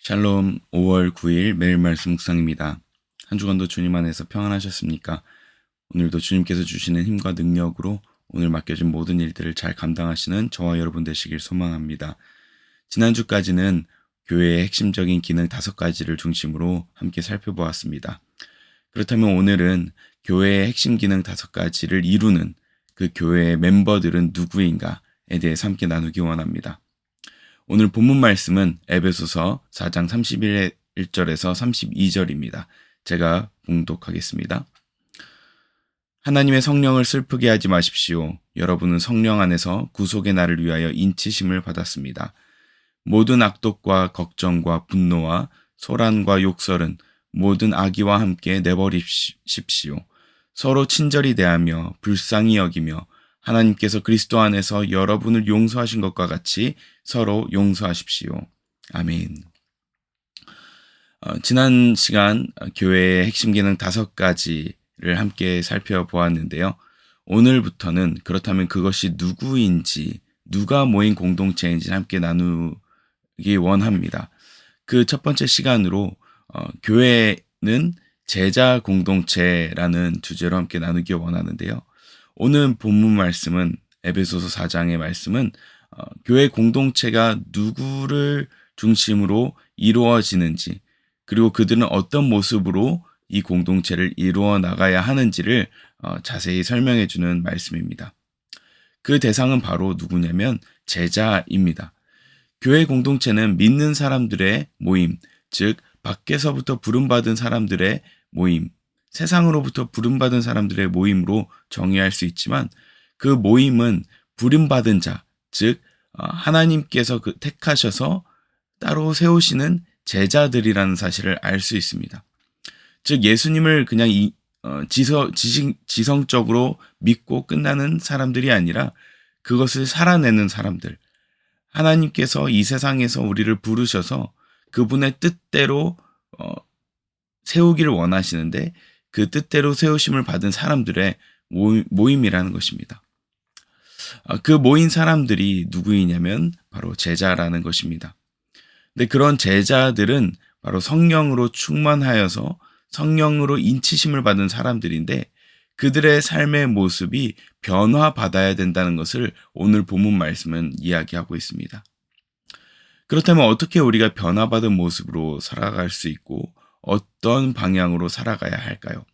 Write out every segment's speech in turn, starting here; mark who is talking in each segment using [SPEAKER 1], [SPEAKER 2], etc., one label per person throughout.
[SPEAKER 1] 샬롬 5월 9일 매일 말씀 묵상입니다. 한 주간도 주님 안에서 평안하셨습니까? 오늘도 주님께서 주시는 힘과 능력으로 오늘 맡겨진 모든 일들을 잘 감당하시는 저와 여러분 되시길 소망합니다. 지난주까지는 교회의 핵심적인 기능 5가지를 중심으로 함께 살펴보았습니다. 그렇다면 오늘은 교회의 핵심 기능 5가지를 이루는 그 교회의 멤버들은 누구인가에 대해서 함께 나누기 원합니다. 오늘 본문 말씀은 에베소서 4장 31절에서 32절입니다. 제가 봉독하겠습니다. 하나님의 성령을 슬프게 하지 마십시오. 여러분은 성령 안에서 구속의 날을 위하여 인치심을 받았습니다. 모든 악독과 걱정과 분노와 소란과 욕설은 모든 악의와 함께 내버리십시오. 서로 친절히 대하며 불쌍히 여기며 하나님께서 그리스도 안에서 여러분을 용서하신 것과 같이 서로 용서하십시오. 아멘. 지난 시간 교회의 핵심 기능 5가지를 함께 살펴보았는데요. 오늘부터는 그렇다면 그것이 누구인지, 누가 모인 공동체인지 함께 나누기 원합니다. 그 첫 번째 시간으로 교회는 제자 공동체라는 주제로 함께 나누기 원하는데요. 오늘 본문 말씀은 에베소서 4장의 말씀은 교회 공동체가 누구를 중심으로 이루어지는지, 그리고 그들은 어떤 모습으로 이 공동체를 이루어 나가야 하는지를 자세히 설명해 주는 말씀입니다. 그 대상은 바로 누구냐면 제자입니다. 교회 공동체는 믿는 사람들의 모임, 즉 밖에서부터 부름받은 사람들의 모임, 세상으로부터 부름받은 사람들의 모임으로 정의할 수 있지만 그 모임은 부름받은 자, 즉 하나님께서 택하셔서 따로 세우시는 제자들이라는 사실을 알 수 있습니다. 즉 예수님을 그냥 지성적으로 믿고 끝나는 사람들이 아니라 그것을 살아내는 사람들, 하나님께서 이 세상에서 우리를 부르셔서 그분의 뜻대로 세우기를 원하시는데 그 뜻대로 세우심을 받은 사람들의 모임이라는 것입니다. 그 모인 사람들이 누구이냐면 바로 제자라는 것입니다. 근데 그런 제자들은 바로 성령으로 충만하여서 성령으로 인치심을 받은 사람들인데 그들의 삶의 모습이 변화받아야 된다는 것을 오늘 본문 말씀은 이야기하고 있습니다. 그렇다면 어떻게 우리가 변화받은 모습으로 살아갈 수 있고 어떤 방향으로 살아가야 할까요?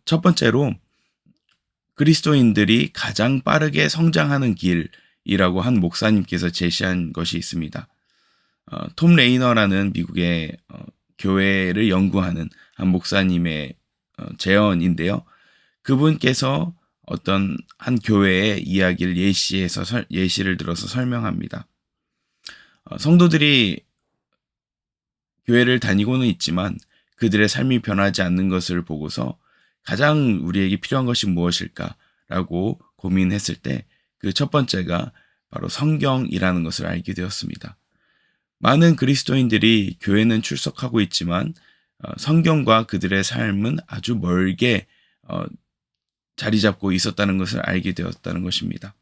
[SPEAKER 1] 첫 번째로 그리스도인들이 가장 빠르게 성장하는 길이라고 한 목사님께서 제시한 것이 있습니다. 톰 레이너라는 미국의 교회를 연구하는 한 목사님의 제언인데요. 그분께서 어떤 한 교회의 이야기를 예시를 들어서 설명합니다. 성도들이 교회를 다니고는 있지만 그들의 삶이 변하지 않는 것을 보고서 가장 우리에게 필요한 것이 무엇일까라고 고민했을 때 그 첫 번째가 바로 성경이라는 것을 알게 되었습니다. 많은 그리스도인들이 교회는 출석하고 있지만 성경과 그들의 삶은 아주 멀게 자리 잡고 있었다는 것을 알게 되었다는 것입니다.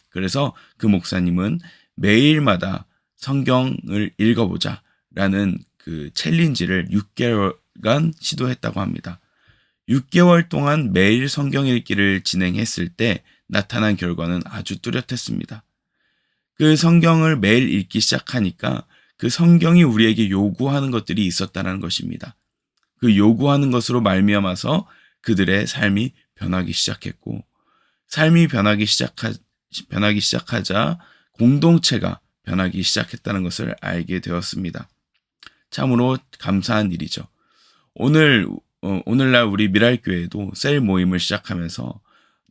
[SPEAKER 1] 그래서 그 목사님은 매일마다 성경을 읽어보자라는 그 챌린지를 6개월간 시도했다고 합니다. 6개월 동안 매일 성경 읽기를 진행했을 때 나타난 결과는 아주 뚜렷했습니다. 그 성경을 매일 읽기 시작하니까 그 성경이 우리에게 요구하는 것들이 있었다는 것입니다. 그 요구하는 것으로 말미암아서 그들의 삶이 변하기 시작했고, 삶이 변하기 시작하자 공동체가 변하기 시작했다는 것을 알게 되었습니다. 참으로 감사한 일이죠. 오늘날 우리 미랄교회도 셀 모임을 시작하면서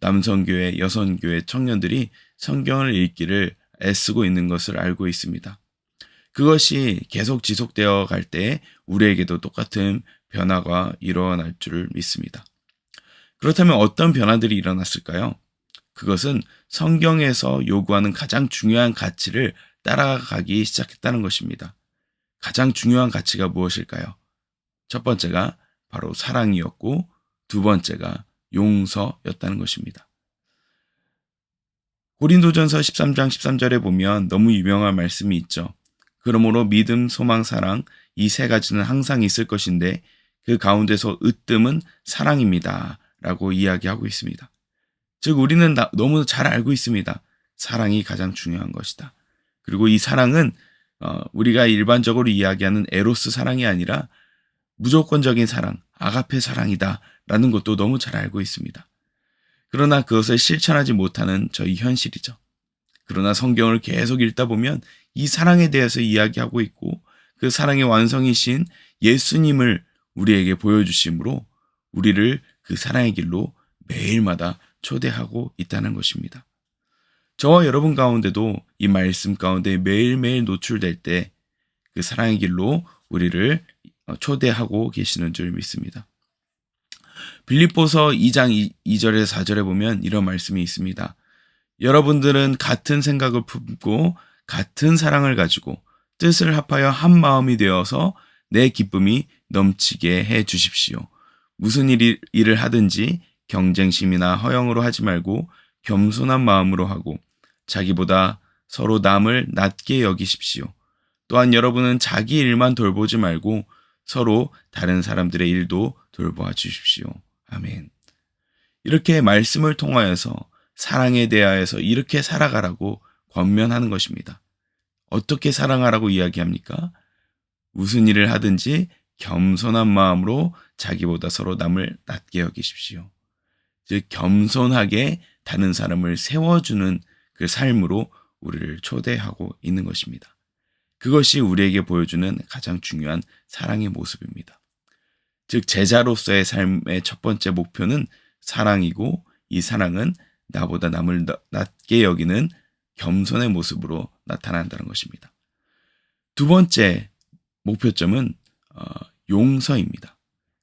[SPEAKER 1] 남성교회, 여성교회 청년들이 성경을 읽기를 애쓰고 있는 것을 알고 있습니다. 그것이 계속 지속되어 갈 때 우리에게도 똑같은 변화가 일어날 줄을 믿습니다. 그렇다면 어떤 변화들이 일어났을까요? 그것은 성경에서 요구하는 가장 중요한 가치를 따라가기 시작했다는 것입니다. 가장 중요한 가치가 무엇일까요? 첫 번째가 바로 사랑이었고 두 번째가 용서였다는 것입니다. 고린도전서 13장 13절에 보면 너무 유명한 말씀이 있죠. 그러므로 믿음, 소망, 사랑 이 세 가지는 항상 있을 것인데 그 가운데서 으뜸은 사랑입니다. 라고 이야기하고 있습니다. 즉 우리는 너무 잘 알고 있습니다. 사랑이 가장 중요한 것이다. 그리고 이 사랑은 우리가 일반적으로 이야기하는 에로스 사랑이 아니라 무조건적인 사랑, 아가페 사랑이다 라는 것도 너무 잘 알고 있습니다. 그러나 그것을 실천하지 못하는 저희 현실이죠. 그러나 성경을 계속 읽다 보면 이 사랑에 대해서 이야기하고 있고 그 사랑의 완성이신 예수님을 우리에게 보여주심으로 우리를 그 사랑의 길로 매일마다 초대하고 있다는 것입니다. 저와 여러분 가운데도 이 말씀 가운데 매일매일 노출될 때 그 사랑의 길로 우리를 초대하고 계시는 줄 믿습니다. 빌립보서 2장 2절에서 4절에 보면 이런 말씀이 있습니다. 여러분들은 같은 생각을 품고 같은 사랑을 가지고 뜻을 합하여 한 마음이 되어서 내 기쁨이 넘치게 해 주십시오. 무슨 일을 하든지 경쟁심이나 허영으로 하지 말고 겸손한 마음으로 하고 자기보다 서로 남을 낮게 여기십시오. 또한 여러분은 자기 일만 돌보지 말고 서로 다른 사람들의 일도 돌보아 주십시오. 아멘. 이렇게 말씀을 통하여서 사랑에 대하여서 이렇게 살아가라고 권면하는 것입니다. 어떻게 사랑하라고 이야기합니까? 무슨 일을 하든지 겸손한 마음으로 자기보다 서로 남을 낮게 여기십시오. 즉 겸손하게 다른 사람을 세워주는 그 삶으로 우리를 초대하고 있는 것입니다. 그것이 우리에게 보여주는 가장 중요한 사랑의 모습입니다. 즉 제자로서의 삶의 첫 번째 목표는 사랑이고 이 사랑은 나보다 남을 낮게 여기는 겸손의 모습으로 나타난다는 것입니다. 두 번째 목표점은 용서입니다.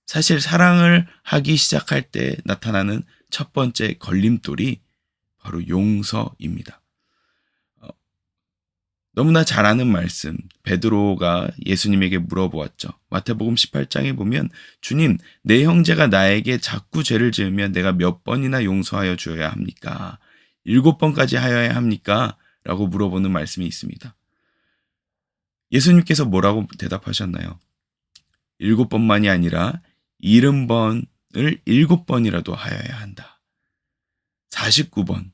[SPEAKER 1] 사실 사랑을 하기 시작할 때 나타나는 첫 번째 걸림돌이 바로 용서입니다. 너무나 잘 아는 말씀, 베드로가 예수님에게 물어보았죠. 마태복음 18장에 보면 주님, 내 형제가 나에게 자꾸 죄를 지으면 내가 몇 번이나 용서하여 주어야 합니까? 7번까지 하여야 합니까? 라고 물어보는 말씀이 있습니다. 예수님께서 뭐라고 대답하셨나요? 7번만이 아니라 70번을 7번이라도 하여야 한다. 49번.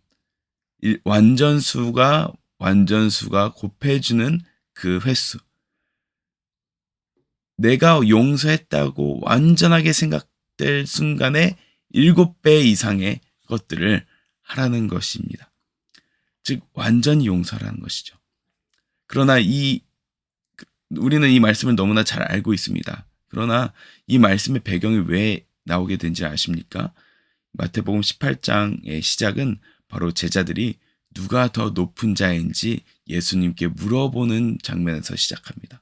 [SPEAKER 1] 완전수가 곱해주는 그 횟수. 내가 용서했다고 완전하게 생각될 순간에 7배 이상의 것들을 하라는 것입니다. 즉 완전히 용서라는 것이죠. 그러나 우리는 이 말씀을 너무나 잘 알고 있습니다. 그러나 이 말씀의 배경이 왜 나오게 된지 아십니까? 마태복음 18장의 시작은 바로 제자들이 누가 더 높은 자인지 예수님께 물어보는 장면에서 시작합니다.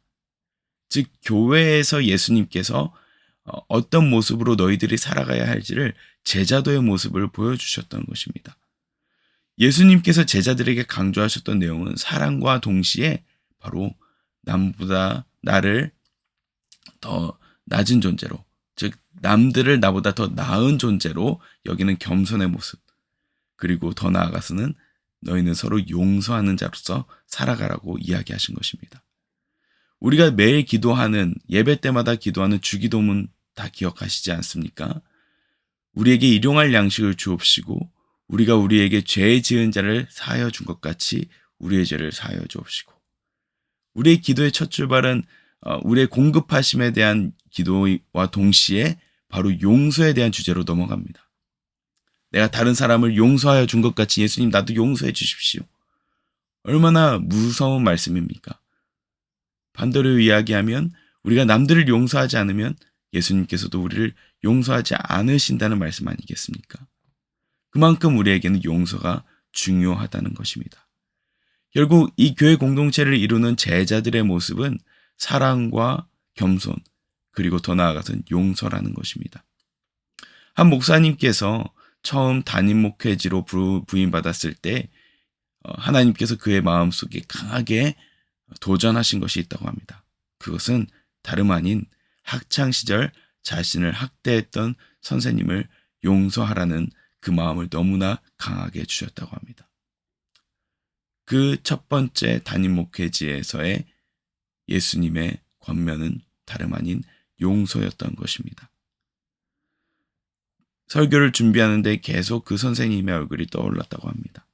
[SPEAKER 1] 즉 교회에서 예수님께서 어떤 모습으로 너희들이 살아가야 할지를 제자도의 모습을 보여주셨던 것입니다. 예수님께서 제자들에게 강조하셨던 내용은 사랑과 동시에 바로 남보다 나를 더 낮은 존재로, 즉 남들을 나보다 더 나은 존재로 여기는 겸손의 모습, 그리고 더 나아가서는 너희는 서로 용서하는 자로서 살아가라고 이야기하신 것입니다. 우리가 매일 기도하는, 예배 때마다 기도하는 주기도문 다 기억하시지 않습니까? 우리에게 일용할 양식을 주옵시고 우리가 우리에게 죄 지은 자를 사하여 준 것 같이 우리의 죄를 사하여 주옵시고. 우리의 기도의 첫 출발은 우리의 공급하심에 대한 기도와 동시에 바로 용서에 대한 주제로 넘어갑니다. 내가 다른 사람을 용서하여 준 것 같이 예수님 나도 용서해 주십시오. 얼마나 무서운 말씀입니까? 반대로 이야기하면 우리가 남들을 용서하지 않으면 예수님께서도 우리를 용서하지 않으신다는 말씀 아니겠습니까? 그만큼 우리에게는 용서가 중요하다는 것입니다. 결국 이 교회 공동체를 이루는 제자들의 모습은 사랑과 겸손, 그리고 더 나아가서는 용서라는 것입니다. 한 목사님께서 처음 담임 목회지로 부임받았을 때 하나님께서 그의 마음속에 강하게 도전하신 것이 있다고 합니다. 그것은 다름 아닌 학창시절 자신을 학대했던 선생님을 용서하라는 그 마음을 너무나 강하게 주셨다고 합니다. 그 첫 번째 담임 목회지에서의 예수님의 권면은 다름 아닌 용서였던 것입니다. 설교를 준비하는데 계속 그 선생님의 얼굴이 떠올랐다고 합니다.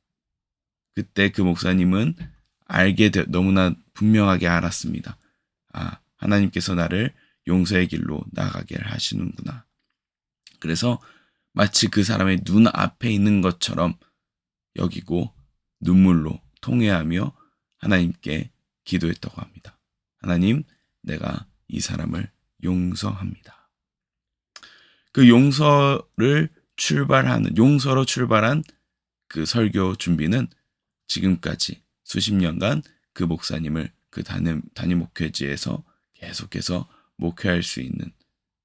[SPEAKER 1] 그때 그 목사님은 너무나 분명하게 알았습니다. 하나님께서 나를 용서의 길로 나아가게 하시는구나. 그래서 마치 그 사람의 눈앞에 있는 것처럼 여기고 눈물로 통회하며 하나님께 기도했다고 합니다. 하나님, 내가 이 사람을 용서합니다. 그 용서로 출발한 그 설교 준비는 지금까지 수십 년간 그 목사님을 그 단임 목회지에서 계속해서 목회할 수 있는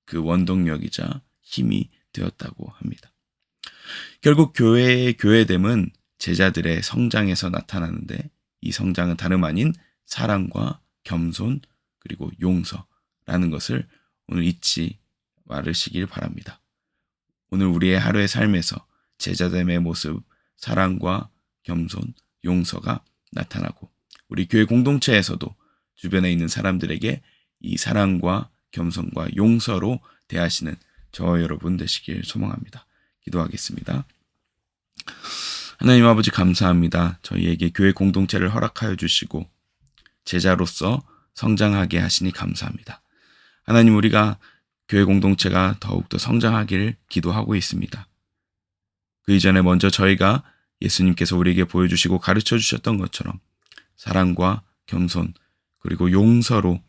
[SPEAKER 1] 그 원동력이자 힘이 되었다고 합니다. 결국 교회의 교회됨은 제자들의 성장에서 나타나는데 이 성장은 다름 아닌 사랑과 겸손 그리고 용서라는 것을 오늘 잊지 말으시길 바랍니다. 오늘 우리의 하루의 삶에서 제자됨의 모습, 사랑과 겸손, 용서가 나타나고 우리 교회 공동체에서도 주변에 있는 사람들에게 이 사랑과 겸손과 용서로 대하시는 저와 여러분 되시길 소망합니다. 기도하겠습니다. 하나님 아버지 감사합니다. 저희에게 교회 공동체를 허락하여 주시고 제자로서 성장하게 하시니 감사합니다. 하나님, 우리가 교회 공동체가 더욱더 성장하기를 기도하고 있습니다. 그 이전에 먼저 저희가 예수님께서 우리에게 보여주시고 가르쳐 주셨던 것처럼 사랑과 겸손 그리고 용서로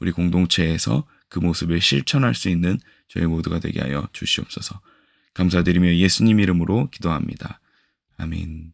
[SPEAKER 1] 우리 공동체에서 그 모습을 실천할 수 있는 저희 모두가 되게 하여 주시옵소서. 감사드리며 예수님 이름으로 기도합니다. 아멘.